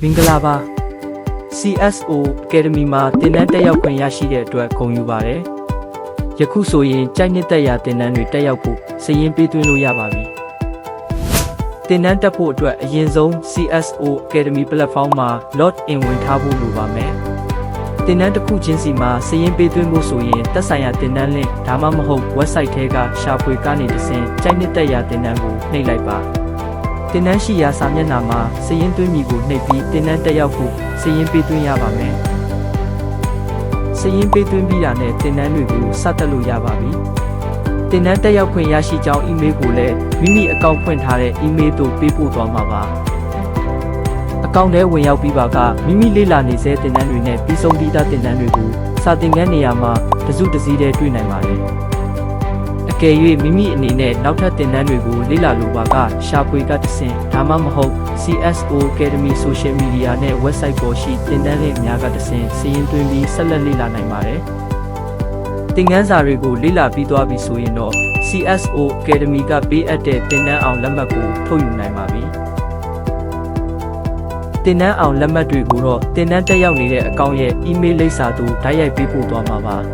မင်္ဂလာပါ CSO Academy မှာတင်နန်းတက်ရောက်ခွင့်ရရှိတဲ့အတွက်ဂုဏ်ယူပါတယ်။ယခုဆိုရင်ကြိုက်နှစ်သက်ရာတင်နန်းတွေတက်ရောက်ဖို့စာရင်းပေးသွင်းလို့ရပါပြီ။တင်နန်းတက်ဖို့အတွက်အရင်ဆုံး CSO Academy platform မှာ log in ဝင်ထားဖို့လိုပါမယ်။တင်နန်းတစ်ခုချင်းစီမှာစာရင်းပေးသွင်းဖို့ဆိုရင်သက်ဆိုင်ရာတင်နန်း link ဒါမှမဟုတ် website ထဲကရှာဖွေကနေတဆင့်ကြိုက်နှစ်သက်ရာတင်နန်းကိုနှိပ်လိုက်ပါ။တင်နန်းရှိရာစာမျက်နှာမှာစာရင်းသွင်းမိကိုနှိပ်ပြီးတင်နန်းတက်ရောက်ဖို့စာရင်းပေးသွင်းရပါမယ်။စာရင်းပေးသွင်းပြီးတာနဲ့တင်နန်းတွေကိုစတက်လို့ရပါပြီ။တင်နန်းတက်ရောက်ခွင့်ရရှိကြောင်း email ကိုလည်းမိမိအကောင့်ဖွင့်ထားတဲ့ email သို့ပေးပို့သွားမှာပါ။အကောင့်ထဲဝင်ရောက်ပြီးပါကမိမိလေ့လာနေစေတင်နန်းတွေနဲ့ပြီးဆုံးပြီးသားတင်နန်းတွေကိုစာသင်ခန်းနေရာမှာတစုတစည်းတည်းတွေ့နိုင်ပါတယ်။အကယ်၍မိမိအနေနဲ့နောက်ထပ်တင်နန်းတွေကိုလေ့လာလိုပါကရှာဖွေကတဆင့်ဒါမှမဟုတ် CSO Academy Social Media နဲ့ website ပေါ်ရှိတင်နန်းလေးများကတဆင့်စာရင်းသွင်းပြီးဆက်လက်လေ့လာနိုင်ပါတယ်။သင်ခန်းစာတွေကိုလေ့လာပြီးသွားပြီဆိုရင်တော့ CSO Academy ကပေးအပ်တဲ့တင်နန်းအောင်လက်မှတ်ကိုထုတ်ယူနိုင်ပါပြီ။တင်နန်းအောင်လက်မှတ်တွေကိုတော့တင်နန်းတက်ရောက်နေတဲ့အကောင့်ရဲ့ email လိပ်စာသို့တိုက်ရိုက်ပေးပို့သွားမှာပါ။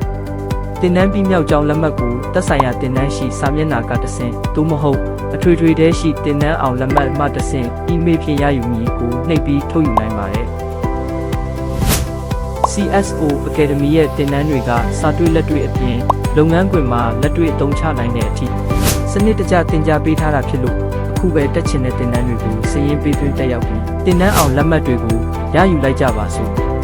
တင်နန်းပြီးမြောက်ကြောင်းလက်မှတ်ကိုသက်ဆိုင်ရာတင်နန်းရှိစာမျက်နှာကတဆင့်သို့မဟုတ်အထွေထွေထဲရှိတင်နန်းအောင်လက်မှတ်မှတဆင့် email ဖြင့်ရယူမည်ကိုနှိပ်ပြီးထုတ်ယူနိုင်ပါတယ်။ CSO Academy ရဲ့တင်နန်းတွေကစာတွေ့လက်တွေ့အပြင်လုပ်ငန်းခွင်မှာလက်တွေ့အသုံးချနိုင်တဲ့အထိစနစ်တကျသင်ကြားပေးထားတာဖြစ်လို့အခုပဲတက်ချင်တဲ့တင်နန်းတွေကိုစာရင်းပေးသွင်းတက်ရောက်ပြီးတင်နန်းအောင်လက်မှတ်တွေကိုရယူလိုက်ကြပါစို့။